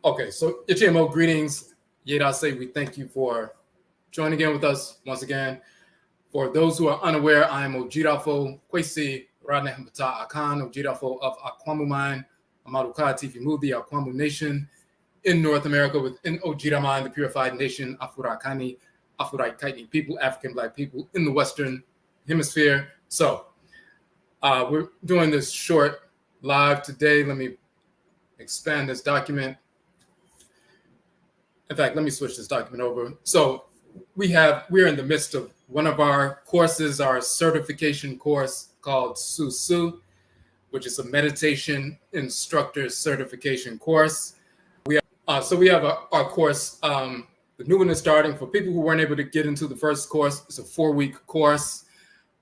Okay, so Ichimo, greetings. Yedase, we thank you for joining in with us once again. For those who are unaware, I am Odwirafo, Kwesi, Radne Hambata Akan, Odwirafo of Nkwamua, Amaruka TV Movie, Akwamu Nation in North America within Ojiraman, the purified nation, Afurakani, Afuraitkait people, African Black people in the Western Hemisphere. So we're doing this short live today. Let me expand this document. In fact, let me switch this document over. So we're in the midst of one of our courses, our certification course called Susuw, which is a meditation instructor certification course. We have our course. The new one is starting for people who weren't able to get into the first course. It's a 4-week course.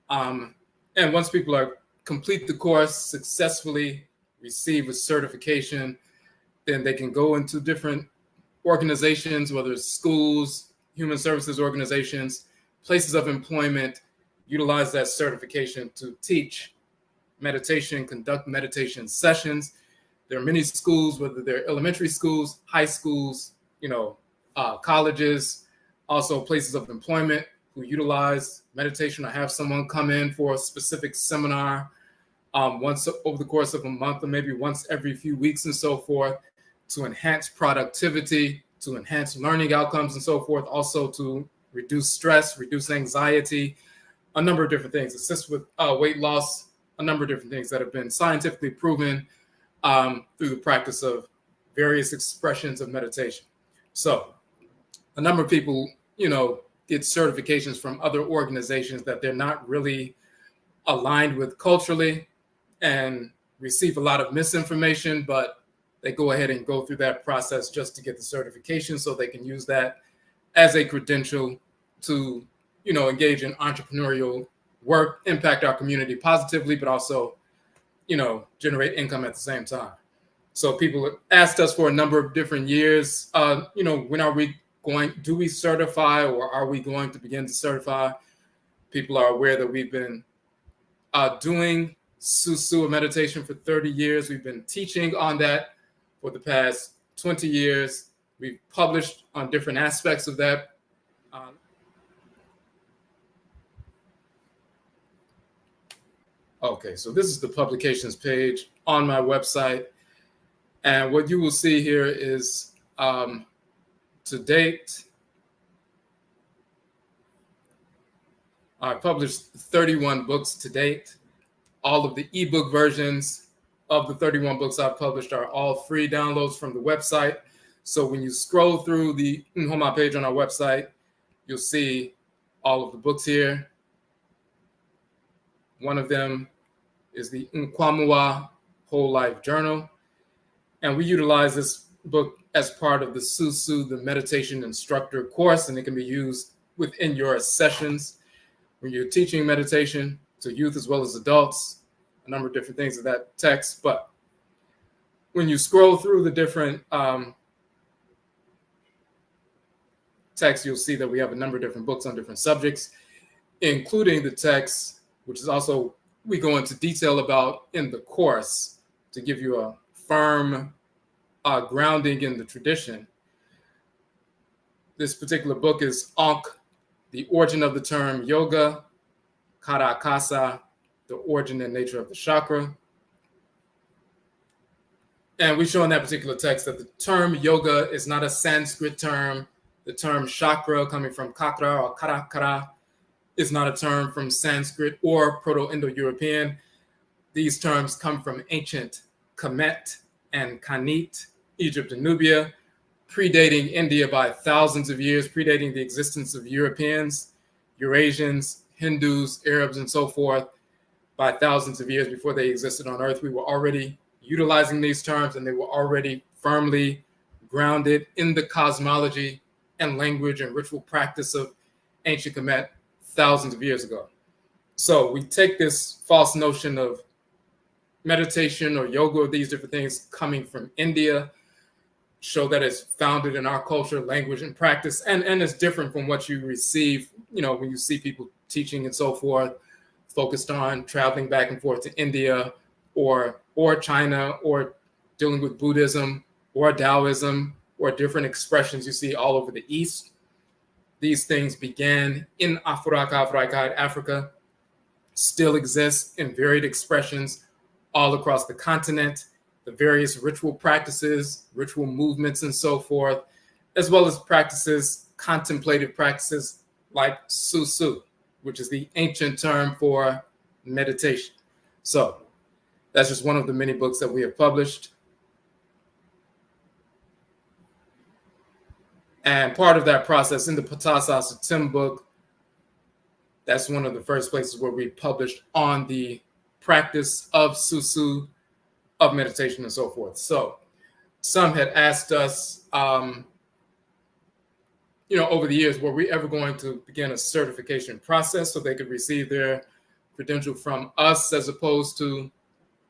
And once people complete the course successfully, receive a certification, then they can go into different organizations, whether it's schools, human services organizations, places of employment, utilize that certification to teach meditation, conduct meditation sessions. There are many schools, whether they're elementary schools, high schools, colleges, also places of employment who utilize meditation or have someone come in for a specific seminar once over the course of a month or maybe once every few weeks and so forth, to enhance productivity, to enhance learning outcomes and so forth, also to reduce stress, reduce anxiety, a number of different things, assist with weight loss, a number of different things that have been scientifically proven through the practice of various expressions of meditation. So a number of people, get certifications from other organizations that they're not really aligned with culturally and receive a lot of misinformation, but they go ahead and go through that process just to get the certification so they can use that as a credential to, engage in entrepreneurial work, impact our community positively, but also, generate income at the same time. So people have asked us for a number of different years, when are we do we certify or are we going to begin to certify? People are aware that we've been doing Susuw meditation for 30 years. We've been teaching on that for the past 20 years. We've published on different aspects of that. Okay, so this is the publications page on my website. And what you will see here is to date, I published 31 books to date. All of the ebook versions of the 31 books I've published are all free downloads from the website. So when you scroll through the Nhoma page on our website, you'll see all of the books here. One of them is the Nkwamua Whole Life Journal. And we utilize this book as part of the Susuw, the meditation instructor course, and it can be used within your sessions when you're teaching meditation to youth as well as adults, a number of different things of that text. But when you scroll through the different texts, you'll see that we have a number of different books on different subjects, including the text, which is also we go into detail about in the course to give you a firm grounding in the tradition. This particular book is Ankh, The Origin of the Term Yoga, Karakasa, The Origin and Nature of the Chakra. And we show in that particular text that the term yoga is not a Sanskrit term. The term chakra, coming from kakra or karakara, is not a term from Sanskrit or Proto-Indo-European. These terms come from ancient Kemet and Kanit, Egypt and Nubia, predating India by thousands of years, predating the existence of Europeans, Eurasians, Hindus, Arabs, and so forth by thousands of years before they existed on Earth. We were already utilizing these terms, and they were already firmly grounded in the cosmology and language and ritual practice of ancient Kemet thousands of years ago. So we take this false notion of meditation or yoga or these different things coming from India, show that it's founded in our culture, language, and practice, and it's different from what you receive, when you see people teaching and so forth, focused on traveling back and forth to India or China, or dealing with Buddhism or Taoism, or different expressions you see all over the East. These things began in Afuraka, Afuraitkait, Africa, still exist in varied expressions all across the continent, the various ritual practices, ritual movements, and so forth, as well as practices, contemplative practices like Susuw, which is the ancient term for meditation. So that's just one of the many books that we have published. And part of that process in the Patasa Satim book, that's one of the first places where we published on the practice of Susuw, of meditation, and so forth. So some had asked us, over the years, were we ever going to begin a certification process so they could receive their credential from us as opposed to,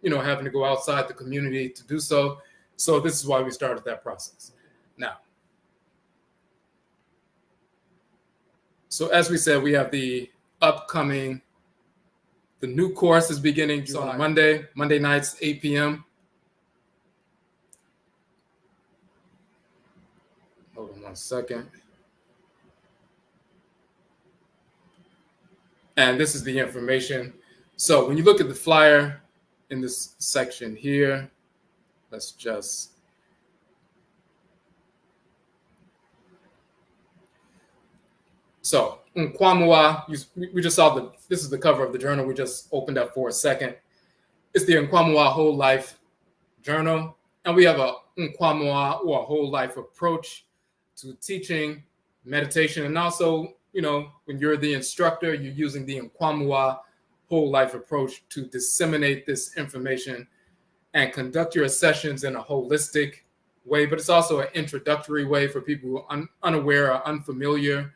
having to go outside the community to do so. So this is why we started that process. Now, so as we said, we have the new course is beginning on Monday nights, 8 p.m. Hold on 1 second. And this is the information. So when you look at the flyer in this section here, let's just So Nkwamua, we just saw this is the cover of the journal we just opened up for a second. It's the Nkwamua Whole Life Journal. And we have a Nkwamua or a whole life approach to teaching meditation. And also, when you're the instructor, you're using the Nkwamua whole life approach to disseminate this information and conduct your sessions in a holistic way. But it's also an introductory way for people who are unaware or unfamiliar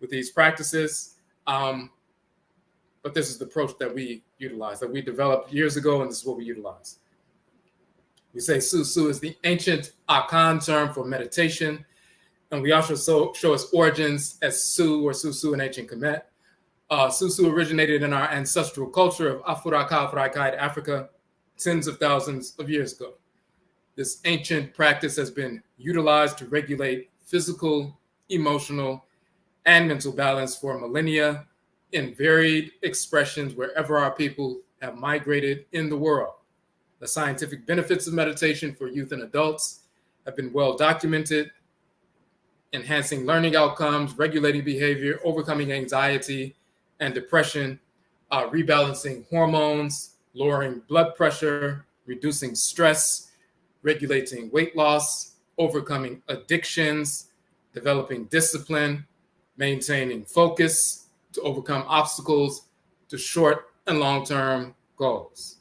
with these practices. But this is the approach that we utilize, that we developed years ago, and this is what we utilize. We say Susuw is the ancient Akan term for meditation, and we also show its origins as Su or Susuw in ancient Kemet. Susuw originated in our ancestral culture of Afuraka, Afuraitkait, Africa, tens of thousands of years ago. This ancient practice has been utilized to regulate physical, emotional, and mental balance for millennia in varied expressions wherever our people have migrated in the world. The scientific benefits of meditation for youth and adults have been well documented, enhancing learning outcomes, regulating behavior, overcoming anxiety and depression, rebalancing hormones, lowering blood pressure, reducing stress, regulating weight loss, overcoming addictions, developing discipline, maintaining focus, to overcome obstacles to short and long-term goals.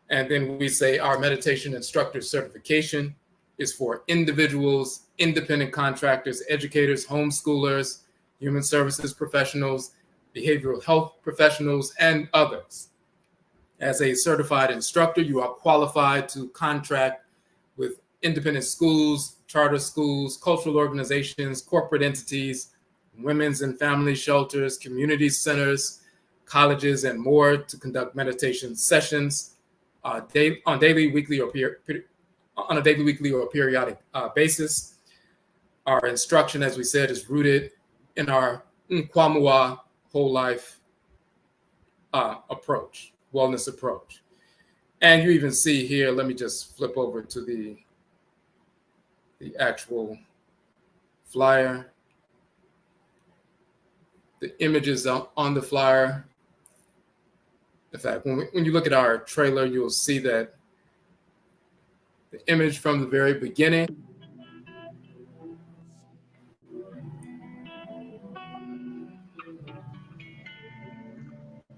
And then we say our meditation instructor certification is for individuals, independent contractors, educators, homeschoolers, human services professionals, behavioral health professionals, and others. As a certified instructor, you are qualified to contract with independent schools, charter schools, cultural organizations, corporate entities, women's and family shelters, community centers, colleges, and more to conduct meditation sessions on a daily, weekly, or periodic basis. Our instruction, as we said, is rooted in our Nkwamua whole life approach, wellness approach. And you even see here, let me just flip over to the actual flyer. The images on the flyer. In fact, when you look at our trailer, you'll see that the image from the very beginning.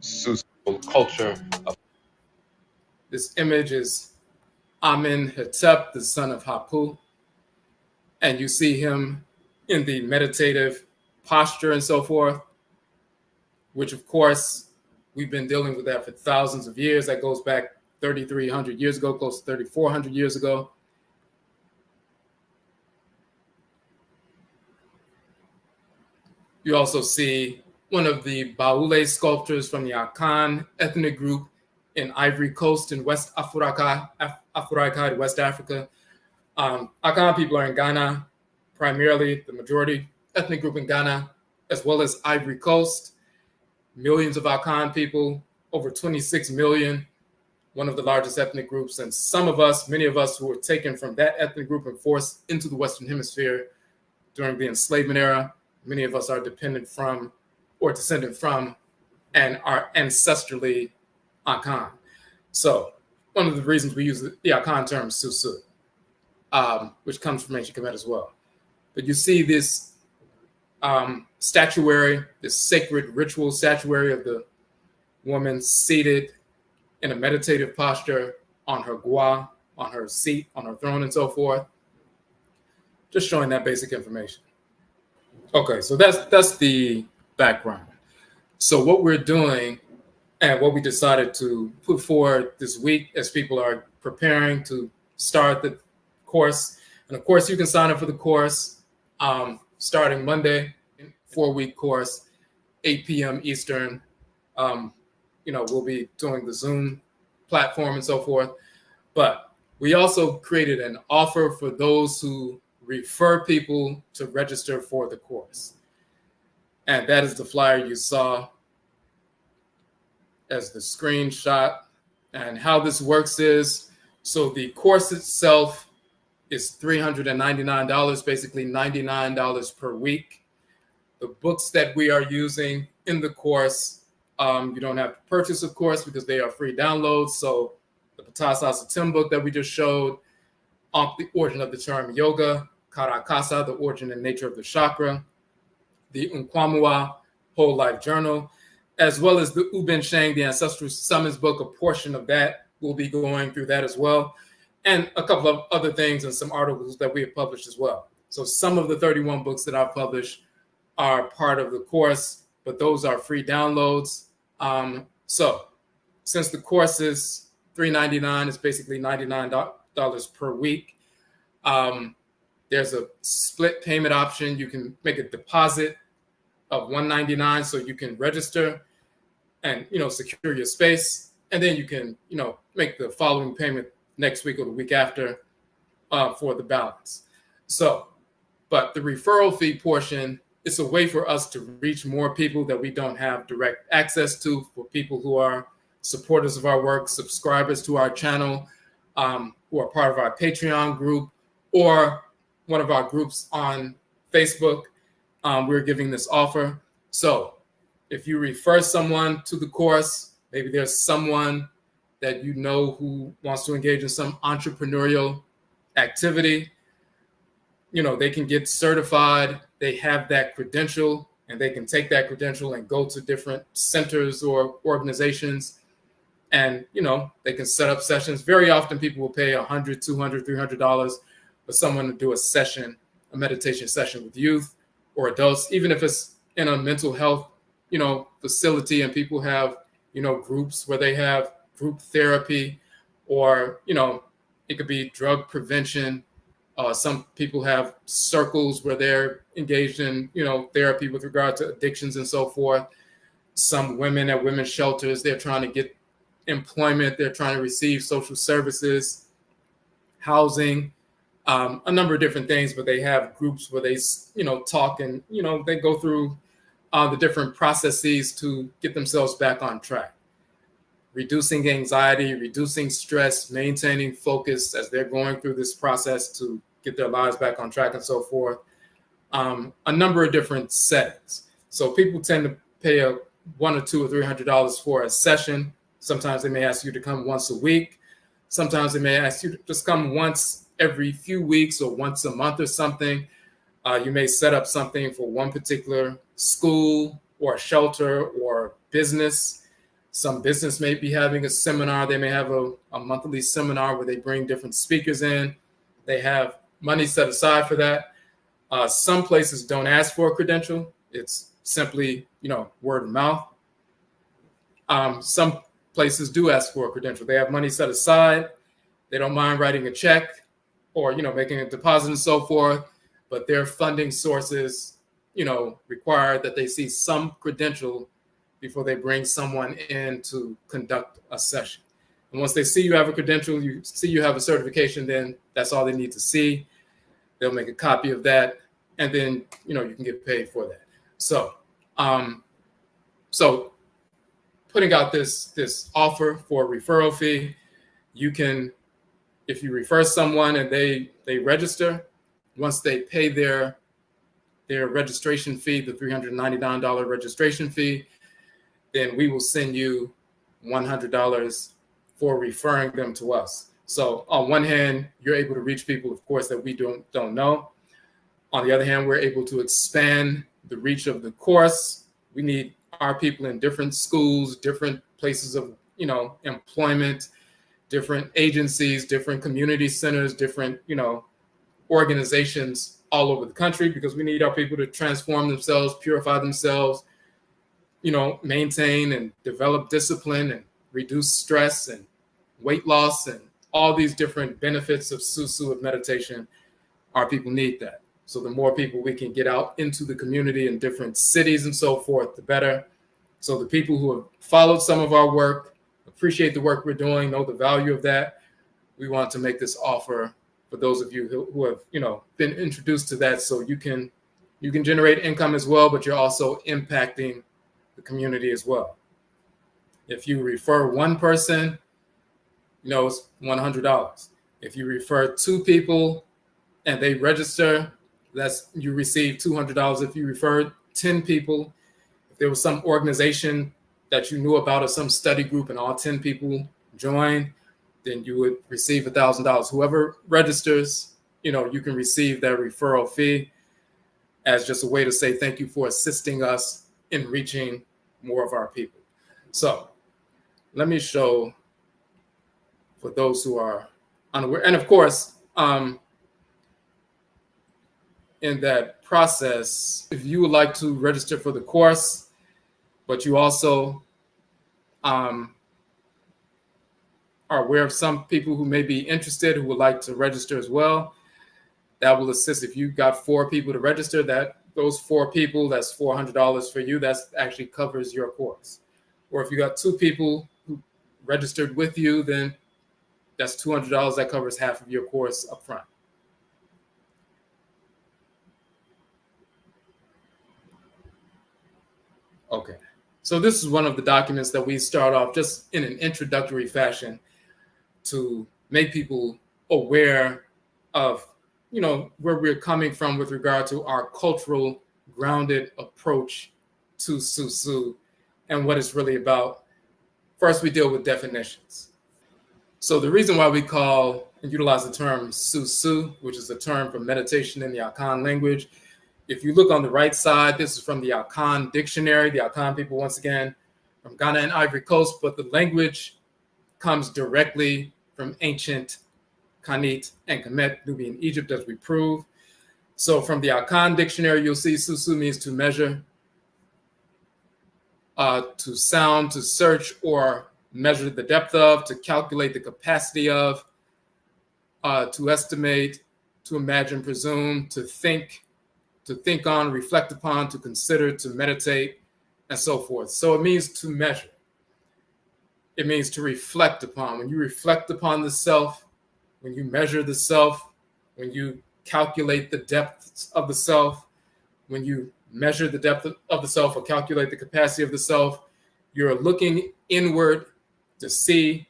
Susuw culture. This image is Amenhotep, the son of Hapu. And you see him in the meditative posture and so forth, which of course, we've been dealing with that for thousands of years. That goes back 3,300 years ago, close to 3,400 years ago. You also see one of the Baule sculptures from the Akan ethnic group in Ivory Coast in West Afuraka, Afuraitkait, West Africa. Akan people are in Ghana, primarily the majority ethnic group in Ghana, as well as Ivory Coast. Millions of Akan people, over 26 million, one of the largest ethnic groups. And many of us who were taken from that ethnic group and forced into the Western Hemisphere during the enslavement era, many of us are dependent from or descendant from and are ancestrally Akan. So one of the reasons we use the Akan term Susuw, which comes from ancient Kemet as well. But you see this statuary, this sacred ritual statuary of the woman seated in a meditative posture on her gua, on her seat, on her throne, and so forth. Just showing that basic information. Okay, so that's the background. So what we're doing and what we decided to put forward this week as people are preparing to start the course, and of course you can sign up for the course starting Monday, 4-week course, 8 p.m. Eastern. We'll be doing the Zoom platform and so forth. But we also created an offer for those who refer people to register for the course. And that is the flyer you saw as the screenshot. And how this works is, so the course itself is $399, basically $99 per week. The books that we are using in the course, you don't have to purchase, of course, because they are free downloads. So the Patasa Tim book that we just showed, on the origin of the term yoga, Karakasa, the origin and nature of the chakra, the Nkwamua whole life journal, as well as the Uben Sheng, the Ancestral Summons book. A portion of that will be going through that as well, and a couple of other things and some articles that we have published as well. So some of the 31 books that I've published are part of the course, but those are free downloads. So since the course is $399, it's basically $99 per week. There's a split payment option. You can make a deposit of $199 so you can register and secure your space, and then you can make the following payment next week or the week after for the balance. So, but the referral fee portion, it's a way for us to reach more people that we don't have direct access to, for people who are supporters of our work, subscribers to our channel, who are part of our Patreon group or one of our groups on Facebook. We're giving this offer. So if you refer someone to the course, maybe there's someone that you know who wants to engage in some entrepreneurial activity, they can get certified. They have that credential, and they can take that credential and go to different centers or organizations, and they can set up sessions. Very often people will pay $100, $200, $300 for someone to do a meditation session with youth or adults, even if it's in a mental health facility, and people have groups where they have group therapy, or it could be drug prevention. Some people have circles where they're engaged in therapy with regard to addictions and so forth. Some women at women's shelters, they're trying to get employment, they're trying to receive social services, housing, a number of different things. But they have groups where they talk, and they go through the different processes to get themselves back on track, reducing anxiety, reducing stress, maintaining focus as they're going through this process to get their lives back on track and so forth. A number of different settings. So people tend to pay $100 or $200 or $300 for a session. Sometimes they may ask you to come once a week. Sometimes they may ask you to just come once every few weeks or once a month or something. You may set up something for one particular school or shelter or business. Some business may be having a seminar. They may have a monthly seminar where they bring different speakers in. They have money set aside for that. Some places don't ask for a credential. It's simply, word of mouth. Some places do ask for a credential. They have money set aside. They don't mind writing a check or, making a deposit and so forth. But their funding sources, require that they see some credential before they bring someone in to conduct a session. And once they see you have a credential, you see you have a certification, then that's all they need to see. They'll make a copy of that, and then you can get paid for that. So, so putting out this offer for a referral fee, you can, if you refer someone and they register, once they pay their registration fee, the $399 registration fee, then we will send you $100 for referring them to us. So on one hand, you're able to reach people, of course, that we don't know. On the other hand, we're able to expand the reach of the course. We need our people in different schools, different places of employment, different agencies, different community centers, different organizations all over the country, because we need our people to transform themselves, purify themselves, maintain and develop discipline and reduce stress and weight loss and all these different benefits of Susuw, of meditation. Our people need that. So the more people we can get out into the community in different cities and so forth, the better. So the people who have followed some of our work, appreciate the work we're doing, know the value of that, we want to make this offer for those of you who have been introduced to that, so you can generate income as well, but you're also impacting the community as well. If you refer one person, it's $100. If you refer 2 people and they register, you receive $200. If you refer 10 people, if there was some organization that you knew about or some study group and all 10 people joined, then you would receive $1,000. Whoever registers, you can receive that referral fee as just a way to say thank you for assisting us in reaching more of our people. So let me show, for those who are unaware, and of course, in that process, if you would like to register for the course, but you also are aware of some people who may be interested who would like to register as well, that will assist. If you've got 4 people to register, those 4 people, that's $400 for you. That actually covers your course. Or if you got 2 people who registered with you, then that's $200. That covers half of your course up front. Okay. So this is one of the documents that we start off just in an introductory fashion to make people aware of, where we're coming from with regard to our cultural grounded approach to Susuw and what it's really about. First, we deal with definitions. So the reason why we call and utilize the term Susuw, which is a term for meditation in the Akan language, if you look on the right side, this is from the Akan dictionary. The Akan people, once again, from Ghana and Ivory Coast, but the language comes directly from ancient Kanit and Kemet, Nubian Egypt, as we prove. So from the Akan dictionary, you'll see Susuw means to measure, to sound, to search or measure the depth of, to calculate the capacity of, to estimate, to imagine, presume, to think on, reflect upon, to consider, to meditate, and so forth. So it means to measure. It means to reflect upon. When you reflect upon the self, when you measure the self, when you calculate the depths of the self, when you measure the depth of the self or calculate the capacity of the self, you're looking inward to see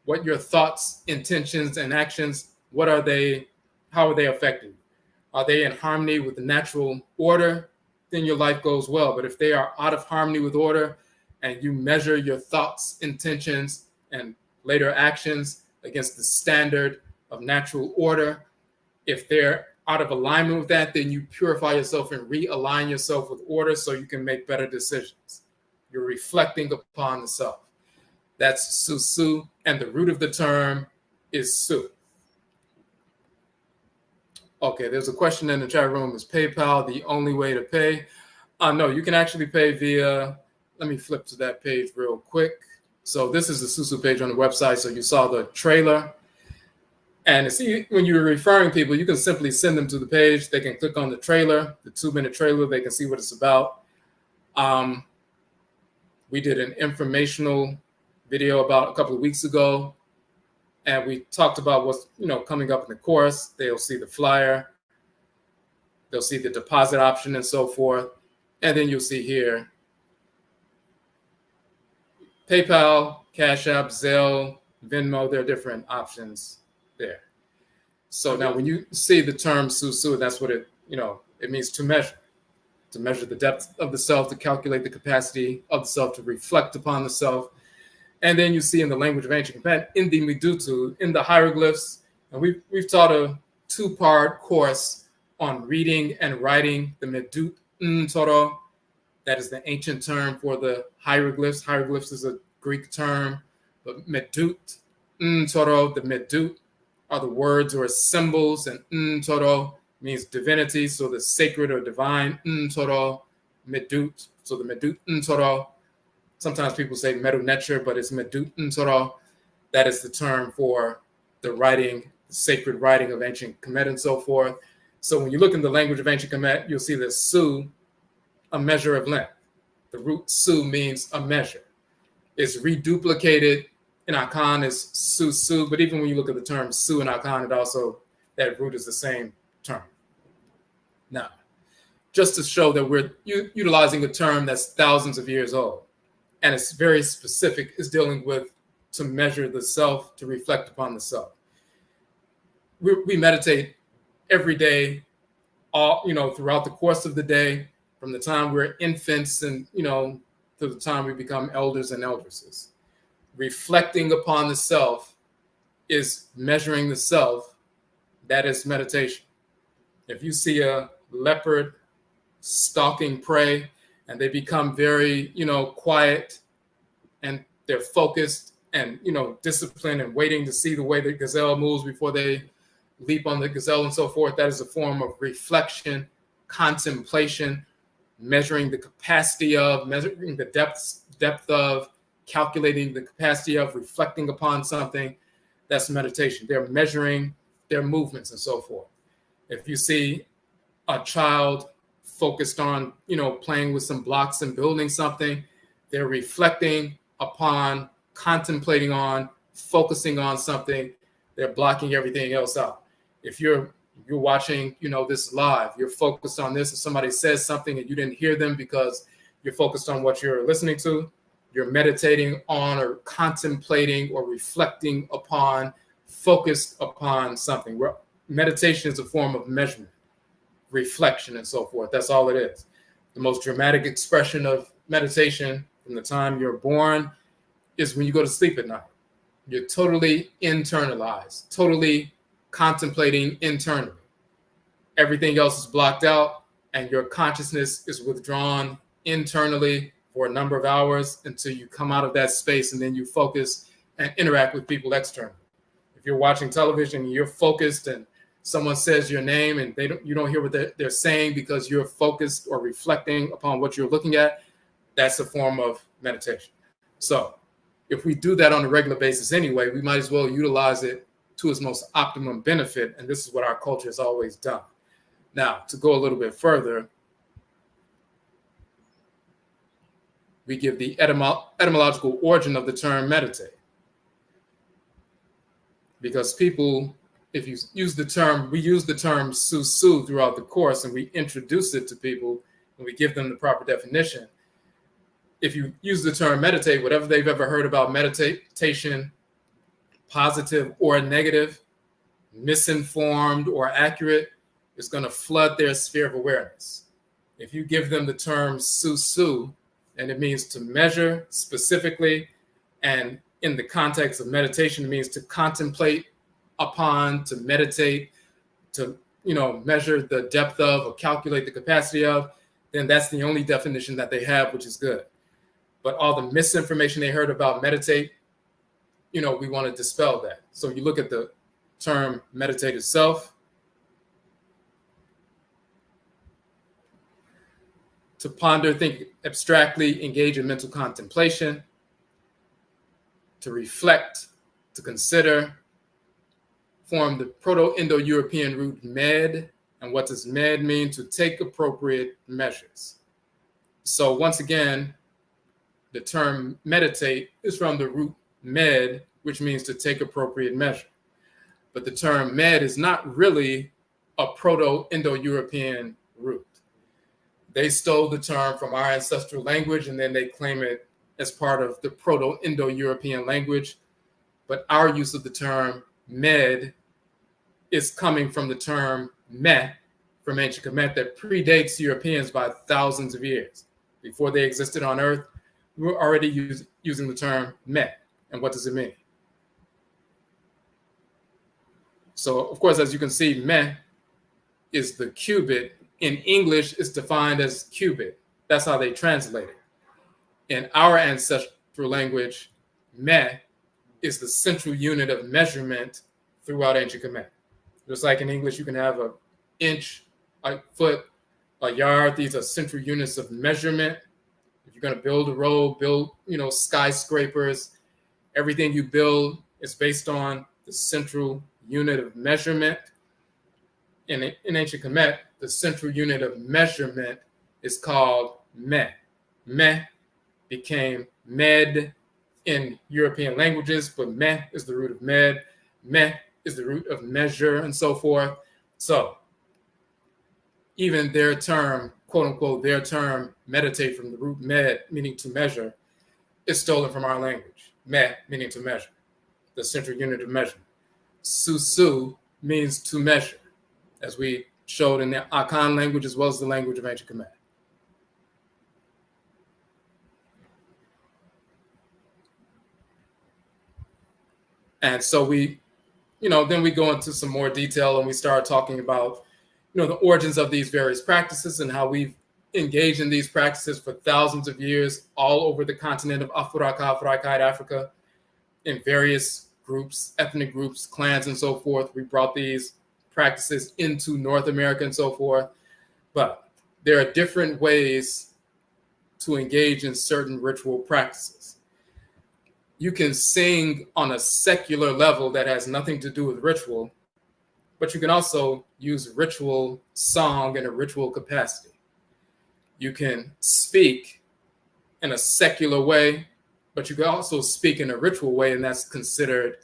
what your thoughts, intentions, and actions, what are they, how are they affecting you? Are they in harmony with the natural order? Then your life goes well. But if they are out of harmony with order and you measure your thoughts, intentions, and later actions against the standard of natural order, if they're out of alignment with that, then you purify yourself and realign yourself with order so you can make better decisions. You're reflecting upon the self. That's Susuw, and the root of the term is Su. Okay, there's a question in the chat room. Is PayPal the only way to pay? No, you can actually pay via, let me flip to that page real quick. So this is the Susuw page on the website. So you saw the trailer. And see, when you're referring people, you can simply send them to the page. They can click on the trailer, the 2-minute trailer. They can see what it's about. We did an informational video about a couple of weeks ago And we talked about what's coming up in the course. They'll see the flyer, they'll see the deposit option and so forth. And then you'll see here PayPal, Cash App, Zelle, Venmo. There are different options there. So now when you see the term Susuw, that's what it means: to measure the depth of the self, to calculate the capacity of the self, to reflect upon the self. And then you see in the language of ancient Japan, in the Midutu, in the hieroglyphs, and we've taught a 2-part course on reading and writing the Medut Ntoro. That is the ancient term for the hieroglyphs. Hieroglyphs is a Greek term, but Medut Ntoro, the Medut are the words or symbols, and Ntoro means divinity. So the sacred or divine Ntoro, Medut. So the Medut Ntoro. Sometimes people say Medu Nature, but it's Medut Ntoro. That is the term for the writing, the sacred writing of ancient Kemet and so forth. So when you look in the language of ancient Kemet, you'll see the Su, a measure of length. The root Su means a measure. It's reduplicated in Akan is Susuw, but even when you look at the term Su and Akan, that root is the same term. Now, just to show that we're utilizing a term that's thousands of years old, and it's very specific, is dealing with to measure the self, to reflect upon the self. We meditate every day, throughout the course of the day, from the time we're infants and, to the time we become elders and eldresses. Reflecting upon the self is measuring the self. That is meditation. If you see a leopard stalking prey and they become very, quiet, and they're focused and, disciplined and waiting to see the way the gazelle moves before they leap on the gazelle and so forth, that is a form of reflection, contemplation, measuring the capacity of, measuring the depth of, calculating the capacity of, reflecting upon something. That's meditation. They're measuring their movements and so forth. If you see a child focused on, playing with some blocks and building something, they're reflecting upon, contemplating on, focusing on something. They're blocking everything else out. If you're watching, this live, you're focused on this, and somebody says something and you didn't hear them because you're focused on what you're listening to, you're meditating on or contemplating or reflecting upon, focused upon something. Meditation is a form of measurement, reflection, and so forth. That's all it is. The most dramatic expression of meditation from the time you're born is when you go to sleep at night. You're totally internalized, totally contemplating internally. Everything else is blocked out, and your consciousness is withdrawn internally for a number of hours until you come out of that space, and then you focus and interact with people externally. If you're watching television and you're focused and someone says your name and you don't hear what they're saying because you're focused or reflecting upon what you're looking at, that's a form of meditation. So if we do that on a regular basis anyway, we might as well utilize it to its most optimum benefit. And this is what our culture has always done. Now, to go a little bit further, we give the etymological origin of the term meditate. Because people, if you use the term, we use the term Susuw throughout the course, and we introduce it to people and we give them the proper definition. If you use the term meditate, whatever they've ever heard about meditation, positive or negative, misinformed or accurate, is going to flood their sphere of awareness. If you give them the term Susuw, and it means to measure specifically, and in the context of meditation, it means to contemplate upon, to meditate, to measure the depth of or calculate the capacity of, then that's the only definition that they have, which is good. But all the misinformation they heard about meditate, we want to dispel that. So you look at the term meditate itself. To ponder, think abstractly, engage in mental contemplation, to reflect, to consider, form the Proto-Indo-European root med. And what does med mean? To take appropriate measures. So once again, the term meditate is from the root med, which means to take appropriate measure. But the term med is not really a Proto-Indo-European root. They stole the term from our ancestral language, and then they claim it as part of the Proto-Indo-European language. But our use of the term med is coming from the term meh from ancient Kemet that predates Europeans by thousands of years. Before they existed on Earth, we were already using the term meh. And what does it mean? So, of course, as you can see, meh is the cubit. In English, it's defined as cubit. That's how they translate it. In our ancestral language, meh is the central unit of measurement throughout ancient Kemet. Just like in English, you can have an inch, a foot, a yard. These are central units of measurement. If you're going to build a road, build, skyscrapers, everything you build is based on the central unit of measurement. In ancient Kemet, the central unit of measurement is called meh. Meh became med in European languages, but meh is the root of med. Meh is the root of measure and so forth. So even their term, quote unquote, their term meditate from the root med, meaning to measure, is stolen from our language. Meh, meaning to measure, the central unit of measurement. Susuw means to measure, as we showed in the Akan language as well as the language of ancient Kemet. And so then we go into some more detail and we start talking about, the origins of these various practices and how we've engaged in these practices for thousands of years all over the continent of Afuraka, Afuraitkait, Africa, in various groups, ethnic groups, clans, and so forth. We brought these practices into North America and so forth. But there are different ways to engage in certain ritual practices. You can sing on a secular level that has nothing to do with ritual, but you can also use ritual song in a ritual capacity. You can speak in a secular way, but you can also speak in a ritual way, and that's considered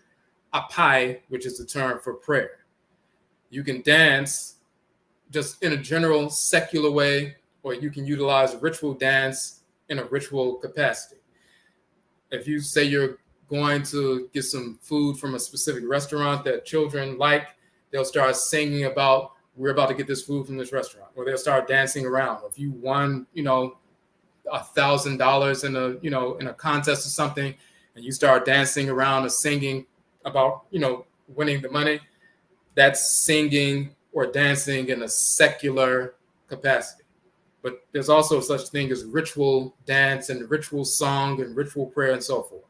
apai, which is the term for prayer. You can dance just in a general secular way, or you can utilize ritual dance in a ritual capacity. If you say you're going to get some food from a specific restaurant that children like, they'll start singing about, we're about to get this food from this restaurant, or they'll start dancing around. If you won, $1,000 in a contest or something, and you start dancing around or singing about, winning the money, that's singing or dancing in a secular capacity. But there's also such thing as ritual dance and ritual song and ritual prayer and so forth.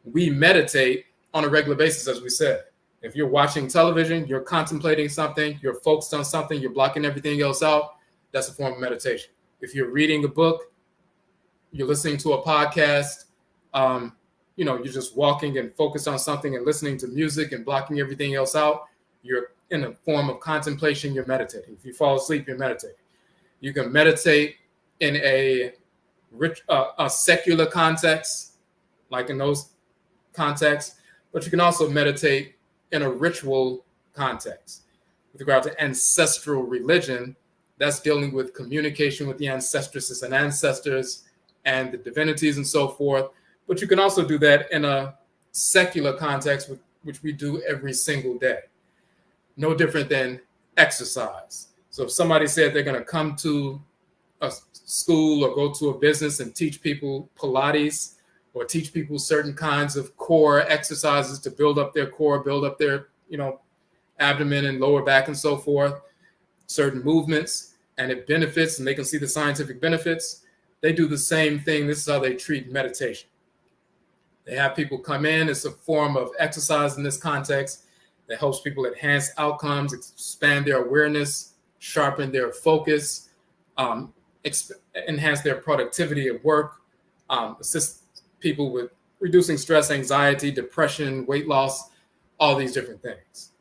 We meditate on a regular basis, as we said. If you're watching television, you're contemplating something, you're focused on something, you're blocking everything else out, that's a form of meditation. If you're reading a book, you're listening to a podcast, you're just walking and focused on something and listening to music and blocking everything else out, you're in a form of contemplation, you're meditating. If you fall asleep, you're meditating. You can meditate in a secular context, like in those contexts, but you can also meditate in a ritual context. With regard to ancestral religion, that's dealing with communication with the ancestresses and ancestors and the divinities and so forth. But you can also do that in a secular context, which we do every single day. No different than exercise. So if somebody said they're going to come to a school or go to a business and teach people Pilates or teach people certain kinds of core exercises to build up their core, build up their, abdomen and lower back and so forth, certain movements, and it benefits and they can see the scientific benefits, they do the same thing. This is how they treat meditation. They have people come in. It's a form of exercise in this context that helps people enhance outcomes, expand their awareness, sharpen their focus, enhance their productivity at work, assist people with reducing stress, anxiety, depression, weight loss, all these different things,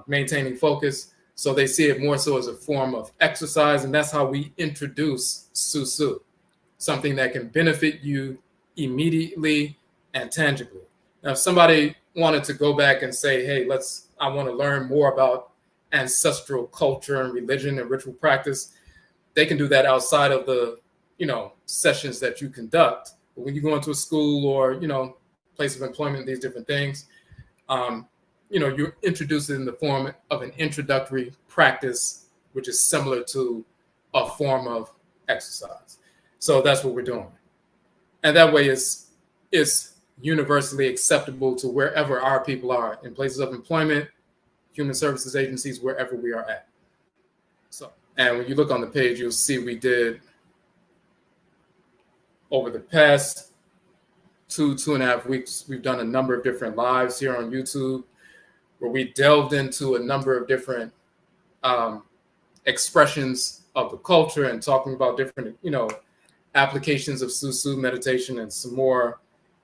maintaining focus. So they see it more so as a form of exercise. And that's how we introduce Susuw, something that can benefit you immediately and tangibly. Now, if somebody wanted to go back and say, hey, I want to learn more about ancestral culture and religion and ritual practice, they can do that outside of the, sessions that you conduct. But when you go into a school or, place of employment, these different things, you're introduced in the form of an introductory practice, which is similar to a form of exercise. So that's what we're doing. And that way is universally acceptable to wherever our people are, in places of employment, human services agencies, wherever we are at. So, and when you look on the page, you'll see we did, over the past 2.5 weeks, we've done a number of different lives here on YouTube where we delved into a number of different expressions of the culture and talking about different, applications of Susuw meditation and some more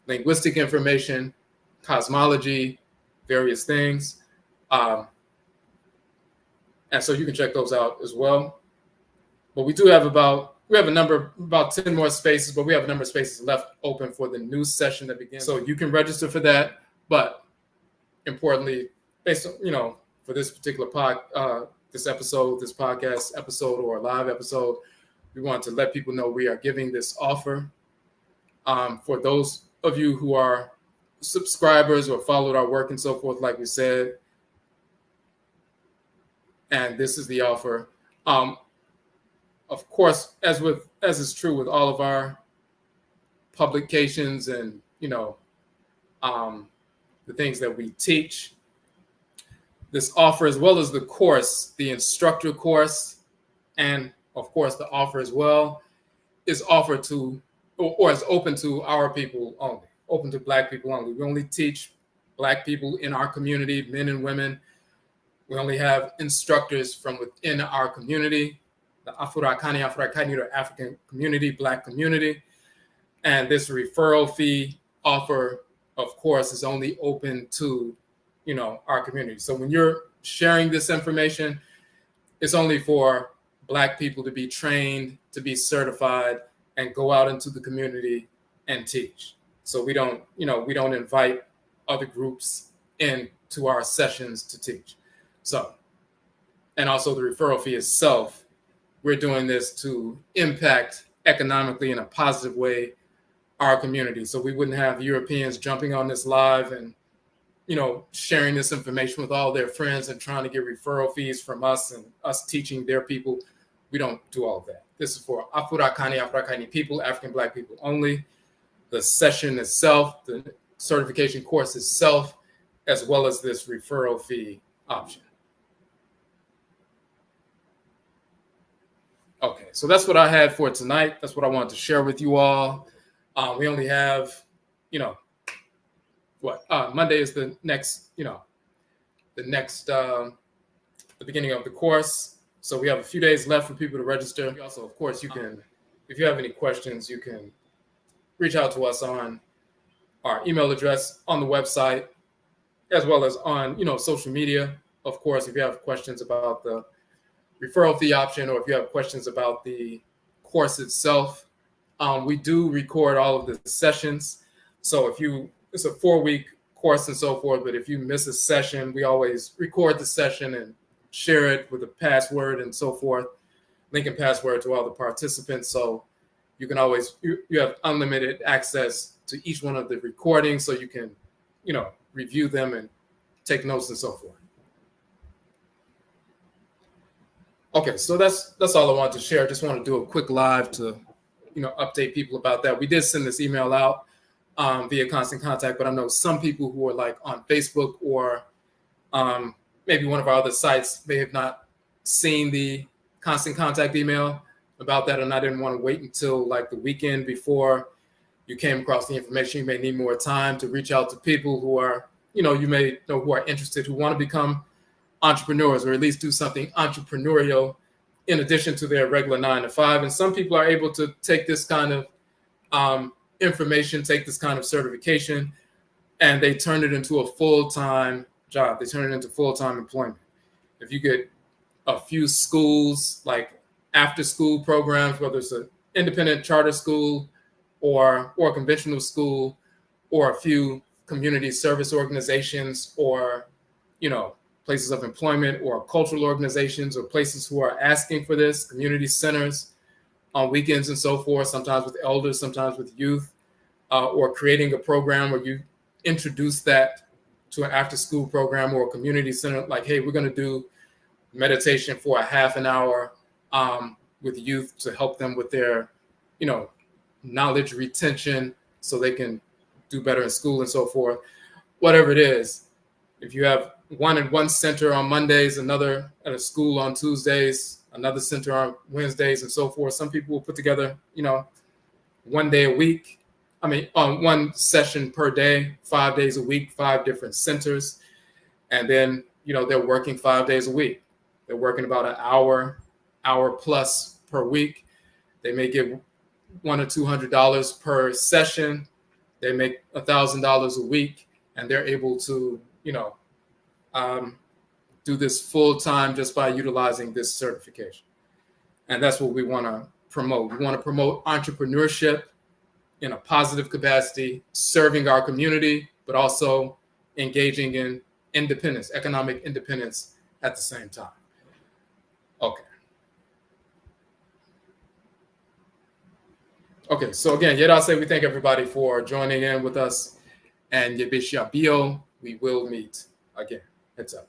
linguistic information, cosmology, various things. And so you can check those out as well. But we have about 10 more spaces, but we have a number of spaces left open for the new session that begins. So you can register for that. But importantly, based on, for this particular this podcast episode or live episode, we want to let people know we are giving this offer for those of you who are subscribers or followed our work and so forth, like we said. And this is the offer. Of course, as is true with all of our publications and, the things that we teach, this offer, as well as the course, the instructor course, and of course the offer as well, is offered to, or is open to our people only, open to Black people only. We only teach Black people in our community, men and women. We only have instructors from within our community, the Afuraitkait, or African community, Black community. And this referral fee offer, of course, is only open to, our community. So when you're sharing this information, it's only for Black people to be trained, to be certified, and go out into the community and teach. So we don't invite other groups into our sessions to teach. So, and also the referral fee itself, we're doing this to impact economically in a positive way our community. So we wouldn't have Europeans jumping on this live and, sharing this information with all their friends and trying to get referral fees from us and us teaching their people. We don't do all of that. This is for Afuraitkait people, African Black people only. The session itself, the certification course itself, as well as this referral fee option. Okay, so that's what I had for tonight. That's what I wanted to share with you all. We only have, Monday is the next, the beginning of the course. So we have a few days left for people to register. Also, of course, you can, if you have any questions, you can reach out to us on our email address on the website, as well as on, social media. Of course, if you have questions about the referral fee option, or if you have questions about the course itself, we do record all of the sessions. So it's a 4-week course and so forth, but if you miss a session, we always record the session and share it with a password and so forth, link and password to all the participants. So you can always, you have unlimited access to each one of the recordings, so you can, review them and take notes and so forth. Okay, so that's all I wanted to share. I just want to do a quick live to, update people about that. We did send this email out via Constant Contact, but I know some people who are like on Facebook or maybe one of our other sites may have not seen the Constant Contact email about that, and I didn't want to wait until like the weekend before you came across the information. You may need more time to reach out to people who are, you may know who are interested, who want to become entrepreneurs, or at least do something entrepreneurial in addition to their regular 9-to-5. And some people are able to take this kind of information, take this kind of certification, and they turn it into a full-time job. They turn it into full-time employment. If you get a few schools, like after-school programs, whether it's an independent charter school or a conventional school, or a few community service organizations or, places of employment or cultural organizations or places who are asking for this, community centers on weekends and so forth, sometimes with elders, sometimes with youth, or creating a program where you introduce that to an after-school program or a community center, like, hey, we're going to do meditation for a half an hour with youth to help them with their, knowledge retention so they can do better in school and so forth. Whatever it is, if you have one at one center on Mondays, another at a school on Tuesdays, another center on Wednesdays and so forth, some people will put together, 1 day a week. One session per day, 5 days a week, 5 different centers. And then, they're working 5 days a week. They're working about an hour plus per week. They may get $100 or $200 per session. They make $1,000 a week, and they're able to, do this full time just by utilizing this certification. And that's what we want to promote. We want to promote entrepreneurship in a positive capacity, serving our community, but also engaging in independence, economic independence at the same time. Okay, so again, Yedase, we thank everybody for joining in with us. And Yebisha Bio, we will meet again. Heads up.